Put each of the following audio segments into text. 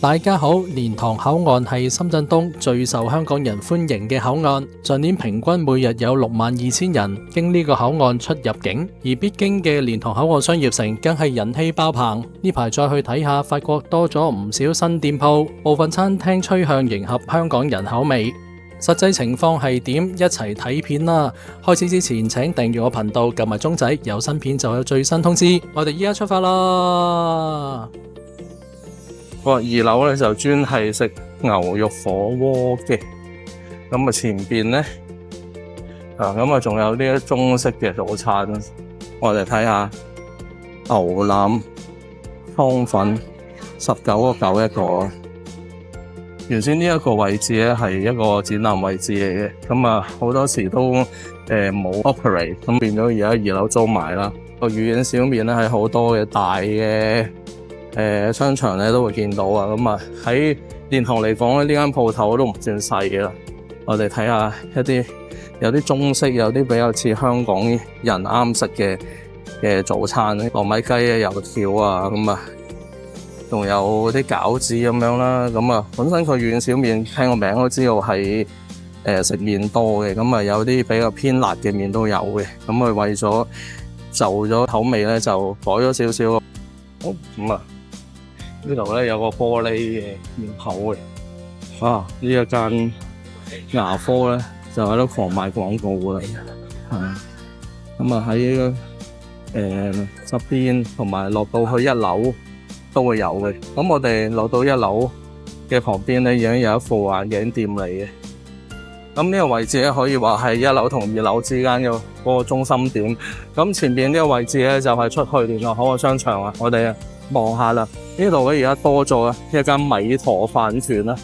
大家好，蓮塘口岸係深圳東最受香港人歡迎嘅口岸，上年平均每日有62000人經呢個口岸出入境，而必經嘅蓮塘口岸商業城更係人氣爆棚。呢排再去睇下，發覺多咗唔少新店鋪，部分餐廳趨向迎合香港人口味。實際情況係點？一齊睇片啦！開始之前請訂閱我頻道，撳埋鐘仔，有新片就有最新通知。我哋依家出發啦！2樓咧就專係食牛肉火鍋嘅，咁啊前邊咧咁啊仲有呢啲中式嘅早餐，我哋睇下牛腩湯粉19.9一個。原先呢一個位置咧係一個展覽位置嚟嘅，咁啊好多時都冇 operate， 咁變咗而家2樓租埋啦。個魚丸小麵咧係好多嘅大嘅商場咧都會見到啊，咁啊喺蓮塘嚟講咧，呢間鋪頭都唔算細嘅啦。我哋睇下有啲中式，有啲比較似香港人啱食嘅早餐咧，糯米雞啊、油條啊，咁啊仲有啲餃子咁樣啦。咁啊本身佢魚丸小麵聽個名都知道係食麵多嘅，咁啊有啲比較偏辣嘅麵都有嘅。咁佢為咗就咗口味咧，就改咗少少。好咁啊！呢度咧有個玻璃嘅面口嘅，呢一間牙科咧就喺度狂賣廣告㗎啦，咁啊喺側邊同埋落到去1樓都會有嘅。咁我哋落到1樓嘅旁邊咧已經有一副眼鏡店嚟嘅。咁呢個位置咧可以話係1樓同2樓之間嘅嗰個中心點。咁前邊呢個位置咧就係出去蓮塘口岸商場啊，我哋望下啦。呢度咧而家多咗一間米陀飯團啦，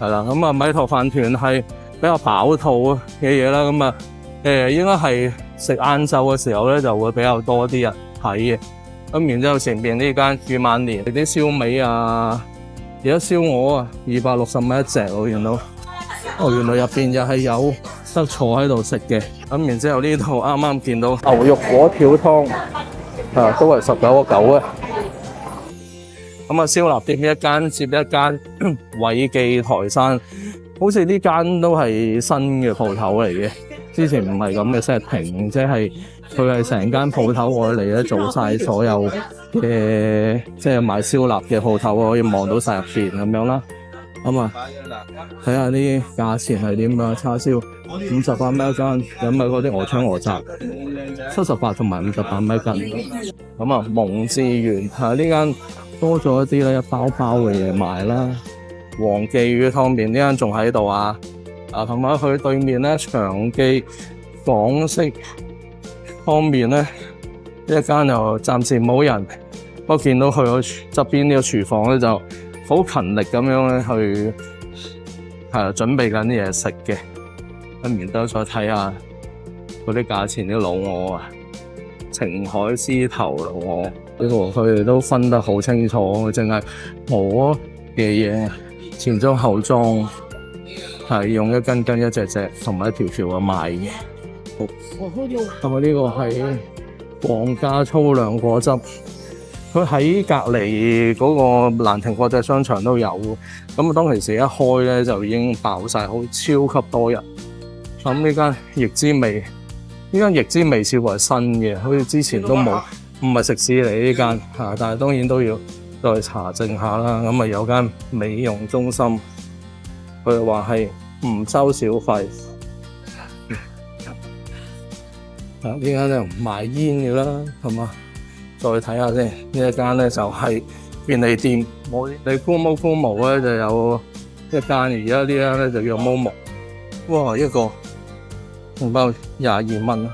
係啦。咁啊米陀飯團係比較飽肚嘅嘢啦。咁啊應該係食晏晝嘅時候咧就會比較多啲人睇嘅。咁然之後前邊呢間御萬年啲燒味啊，而家燒鵝啊260蚊一隻喎，原來入邊又係有得坐喺度食嘅。咁然之後呢度啱啱見到牛肉果條湯都係19.9啊。咁啊，燒臘店一間接一間，偉記台山，好似呢間都係新嘅鋪頭嚟嘅，之前唔係咁嘅 setting， 即係佢係成間鋪頭過嚟咧做晒所有嘅，即係賣燒臘嘅鋪頭可以望到晒入邊咁樣啦。咁啊，睇下啲價錢係點樣，叉燒58蚊一間，咁啊嗰啲鵝腸鵝雜78同埋58蚊一斤。咁啊，蒙自園呢間多咗一啲咧一包包嘅嘢賣啦。黃記魚湯麵呢間仲喺度啊，同埋佢對面咧長記港式湯麵咧一間又暫時冇人，不過見到佢個側邊呢個廚房咧就好勤力咁樣咧去準備緊啲嘢食嘅。咁然之後再睇下嗰啲價錢啲老鵝啊，澄海獅頭老鵝呢個佢哋都分得好清楚，淨係鵝嘅嘢前裝後裝係用一斤斤一隻隻同埋一條條嘅賣嘅。咁啊呢個係皇家粗糧果汁。佢喺隔離嗰個蘭亭國際商場都有，咁啊當其時一開咧就已經爆晒，好超級多人。咁呢間易之味，呢間易之味似乎係新嘅，好似之前都冇，唔係食肆嚟呢間但係當然都要再查證下啦。咁啊有間美容中心，佢哋話係唔收小費。呢間就賣煙嘅啦，係嘛？再睇下先，呢一間咧就係便利店，你敷毛咧就有一間，而家呢間咧就叫Momo。哇，一個紅包22蚊，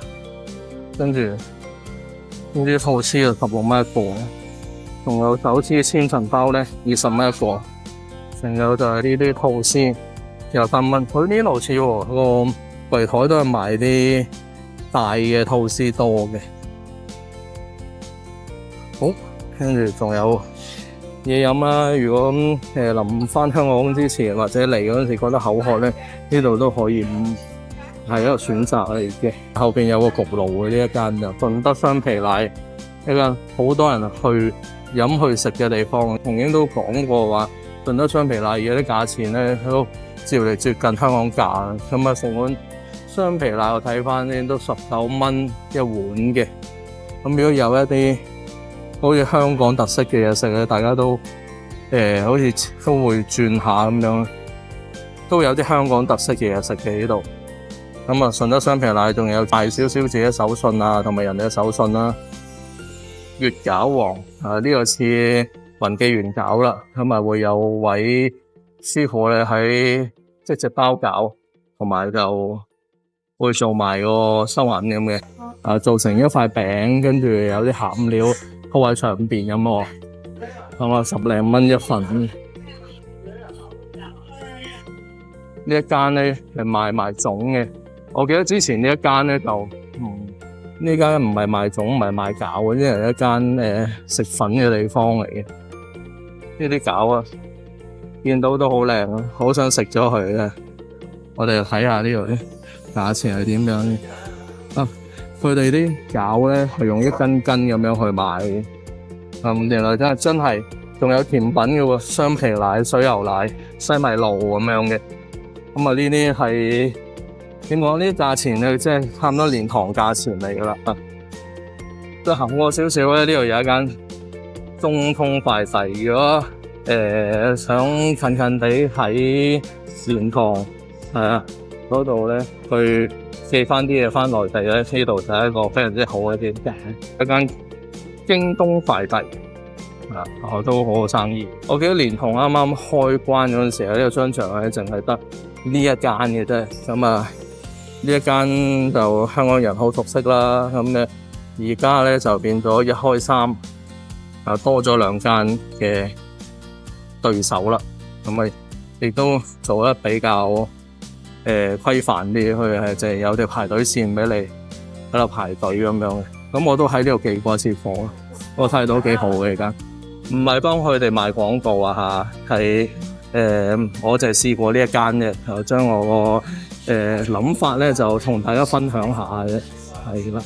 跟住呢啲吐司就16蚊一個，仲有手撕千層包咧20蚊一個，仲有就係呢啲吐司23蚊。佢呢度似喎，個櫃台都係賣啲大嘅吐司多嘅。好，跟住仲有嘢飲啦。如果臨返香港之前或者嚟嗰陣時覺得口渴咧，呢度都可以係一個選擇嚟嘅。後邊有個焗爐嘅呢一間就順德雙皮奶，一間好多人去飲去食嘅地方。曾經都講過話，順德雙皮奶而家啲價錢咧都照嚟接近香港價，咁啊成碗雙皮奶我睇翻咧都19蚊一碗嘅。咁如果有一啲好似香港特色嘅嘢食咧，大家都好似都會轉下咁樣，都有啲香港特色嘅嘢食嘅呢度。咁啊順德雙皮奶仲有大少少自己手信啊，同埋人哋嘅手信啦。月餃王呢個似雲記元餃啦，咁啊會有位師傅咧喺即係包餃，同埋就會做埋個收銀咁嘅，做成一塊餅，跟住有啲餡料鋪喺上邊咁喎，咁啊10零蚊一份。呢一間咧係賣埋粽嘅，我記得之前呢一間咧就呢間唔係賣粽，唔係賣餃嘅，呢係一間食粉嘅地方嚟嘅。呢啲餃啊，見到都好靚啊，好想食咗佢咧。我哋睇下呢度啲價錢係點樣嘅。佢哋啲餃咧係用一斤斤咁樣去賣嘅。原來真係仲有甜品嘅喎，雙皮奶、水牛奶、西米露咁樣嘅。咁啊呢啲係點講？呢啲價錢咧，即係差唔多連堂價錢嚟噶啦。再行過少少咧，呢度有一間中通快遞。如果想近近地喺蓮塘嗰度咧，去寄翻啲嘢翻內地咧，呢度就係一個非常之好嘅店，一間京東快遞都好好生意。我記得蓮塘啱啱開關嗰陣時候，呢個商場咧淨係得呢一間嘅啫。咁啊〜呢一間就香港人好熟悉啦，咁咧而家咧就變咗一開三，多咗2間嘅對手啦，咁啊亦都做得比較規範啲，佢係就係有條排隊線俾你喺度排隊咁樣嘅。咁我都喺呢度寄過一次貨，我睇到幾好嘅而家，唔係幫佢哋賣廣告啊嚇，係我就係試過呢一間嘅，就將我個諗法咧就同大家分享下嘅，係啦。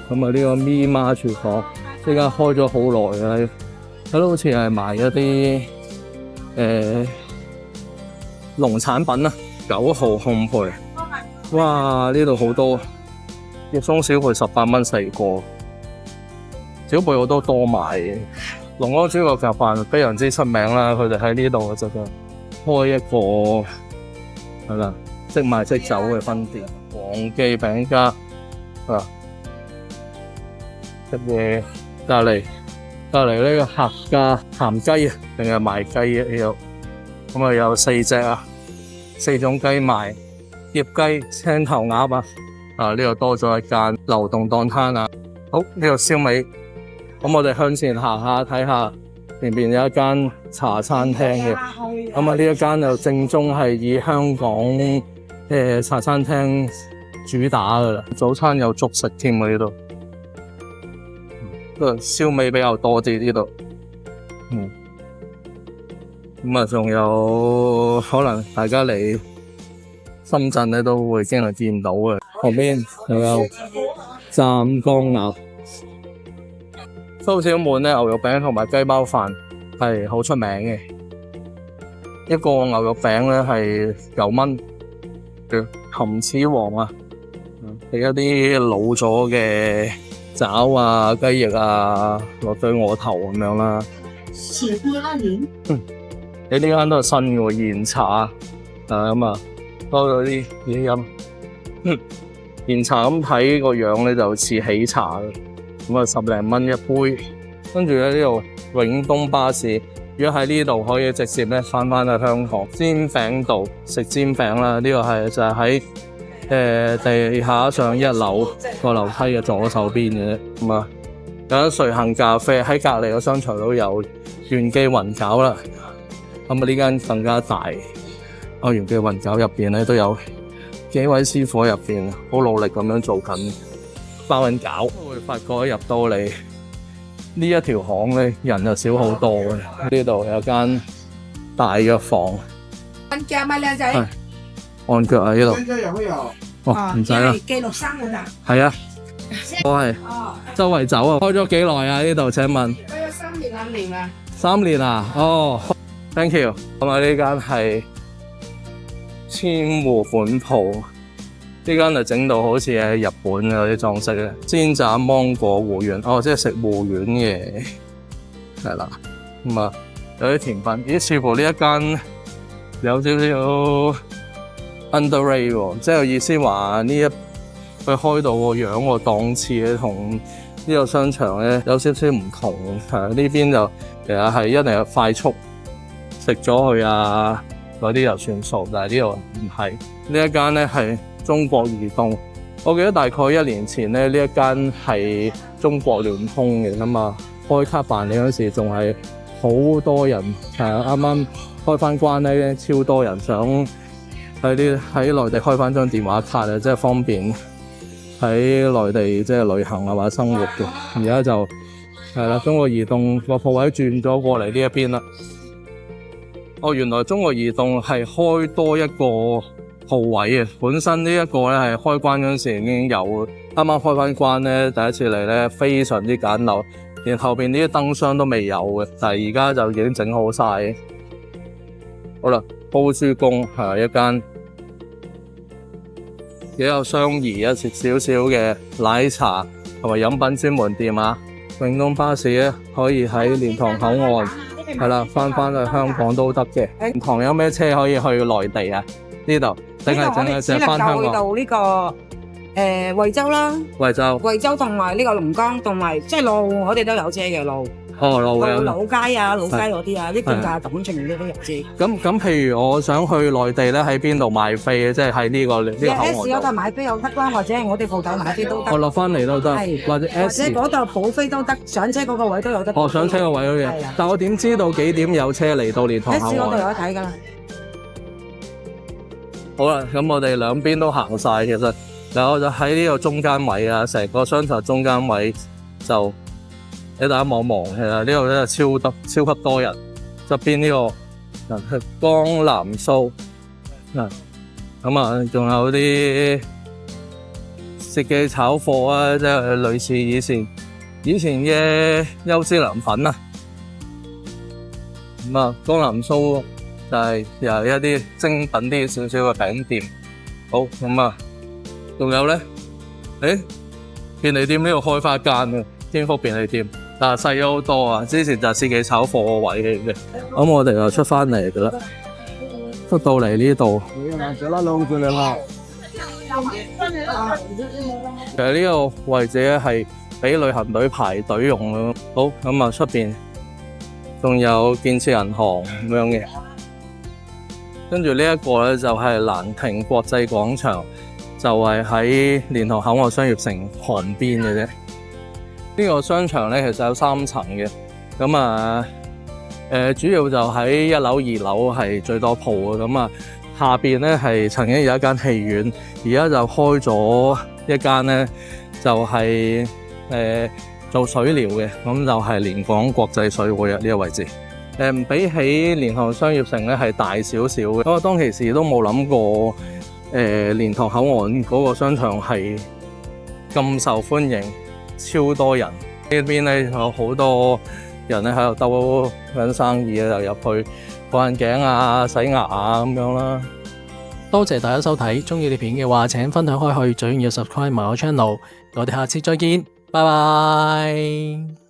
咁啊呢個咪媽廚房呢間開咗好耐啦，睇到好似係賣一啲農產品啊，9號烘焙。哇！呢度好多葉松小貝18蚊4個，小貝我都多買嘅。龍安豬腳夾飯非常之出名啦，佢哋喺呢度就開一個係啦，即賣即走嘅分店。黃記餅家跟住隔離呢個客家鹹雞啊，定係賣雞啊呢度。咁啊有4隻啊，4種雞賣，醃雞、青頭鴨啊。呢度多咗一間流動檔攤啊。好，呢度燒味。咁我哋向前行下睇下，前邊有一間茶餐廳嘅。咁啊呢一間就正宗係以香港茶餐廳主打噶啦。早餐有粥食添啊呢度。燒味比較多啲呢度。咁啊仲有可能大家嚟深圳咧都會經常見到嘅。旁邊又有湛江鴨。蘇小滿咧牛肉餅同埋雞包飯係好出名嘅，一個牛肉餅咧係9蚊，含齒王啊，係一啲老咗嘅爪啊、雞翼啊、落對鵝頭咁樣啦。你呢間都係新嘅喎，現茶咁啊，多咗啲嘢飲。現茶咁睇個樣咧就似喜茶嘅。咁啊10零蚊一杯，跟住咧呢度永東巴士，如果喺呢度可以直接咧翻去香港煎餅道食煎餅啦。呢個係就係喺地下上1樓個樓梯嘅左手邊嘅。咁啊有間瑞幸咖啡喺隔離個商場都有元記雲餃啦。咁啊呢間更加大，元記雲餃入邊咧都有幾位師傅喺入邊，好努力咁樣做緊。包緊餃，會發覺入到嚟呢一條巷咧，人就少好多嘅。呢度有間大藥房。按腳嗎，靚仔？按腳啊！呢度。唔使啦。記錄生㗎咋？係啊，我係周圍走啊。開咗幾耐啊？呢度請問？開咗3年5年啦。3年啊，哦 ，thank you。咁啊，呢間係千戶本鋪，呢間就整到好似喺日本嗰啲裝飾咧，煎炸芒果芋圓，哦，即係食芋圓嘅，係啦。咁啊，有啲甜品，咦，似乎呢一間有少少 underrate 喎，即係意思話呢一佢開到個樣個檔次咧，同呢個商場咧有少少唔同。呢邊就其實係一定係快速食咗佢啊嗰啲就算數，但係呢度唔係。呢一間咧係中國移動，我記得大概1年前咧呢一間係中國聯通嘅咁啊，開卡辦理嗰時仲係好多人，啱啱開翻關咧，超多人想喺內地開翻張電話卡啊，即係方便喺內地即係旅行啊或者生活嘅。而家就係啦，中國移動個鋪位轉咗過嚟呢一邊啦。哦，原來中國移動係開多一個鋪位嘅，本身呢一個咧係開關嗰陣時已經有，啱啱開翻關咧，第一次嚟咧非常之簡陋，連後邊呢啲燈箱都未有嘅，但係而家就已經整好晒。好啦，煲豬公係一間比較相宜一少少嘅奶茶同埋飲品專門店啊。永東巴士咧可以喺蓮塘口岸係啦，翻去香港都得嘅。蓮塘有咩車可以去內地啊？呢度定係淨係翻香港？去到呢個惠州啦，惠州同埋呢個龍崗，同埋即係路我哋都有車嘅路。哦，路嘅老街啊，老街嗰啲啊，呢邊就係錦程呢啲有車。咁譬如我想去內地咧，喺邊度買飛嘅？即係喺呢個口岸度。S 嗰度買飛又得啦，或者係我哋鋪頭買飛都得。我落翻嚟都得，或者 S。或者嗰度補飛都得，上車嗰個位都有得。哦，上車個位都有。但我點知道幾點有車嚟到蓮塘口岸？ S 嗰度有得睇㗎啦。好啦，咁我哋兩邊都行晒，其實嗱，我就喺呢個中間位啊，成個商場中間位就俾大家望望，其實呢度咧超級多人。側邊呢個係江南蘇嗱，咁啊仲有啲食記炒貨啊，即係類似以前嘅優之良品啊。咁啊，江南蘇就係又一啲精品啲少少嘅餅店。好，咁啊，仲有咧，便利店呢度開翻間啊，天福便利店。但係細咗好多啊！之前就係四記炒貨個位嚟嘅，咁我哋就出翻嚟噶啦，出到嚟呢度。其實呢個位置咧係俾旅行隊排隊用咯。好，咁啊出邊仲有建設銀行咁樣嘅，跟住呢一個咧就係蘭亭國際廣場，就係喺蓮塘口岸商業城旁邊嘅啫。呢個商場咧其實有3層嘅，咁啊主要就喺1樓、2樓係最多鋪嘅，咁啊下邊咧係曾經有一間戲院，而家就開咗一間咧就係做水療嘅，咁就係蓮港國際水會啊呢個位置。比起蓮塘商業城咧係大少少嘅，咁我當其時都冇諗過蓮塘口岸嗰個商場係咁受歡迎。超多人，呢邊咧有好多人咧喺度兜緊生意啊，就入去放眼鏡啊、洗牙啊咁樣啦。多謝大家收睇，中意呢片嘅話請分享開去，最緊要 subscribe 埋我 channel。我哋下次再見，拜拜。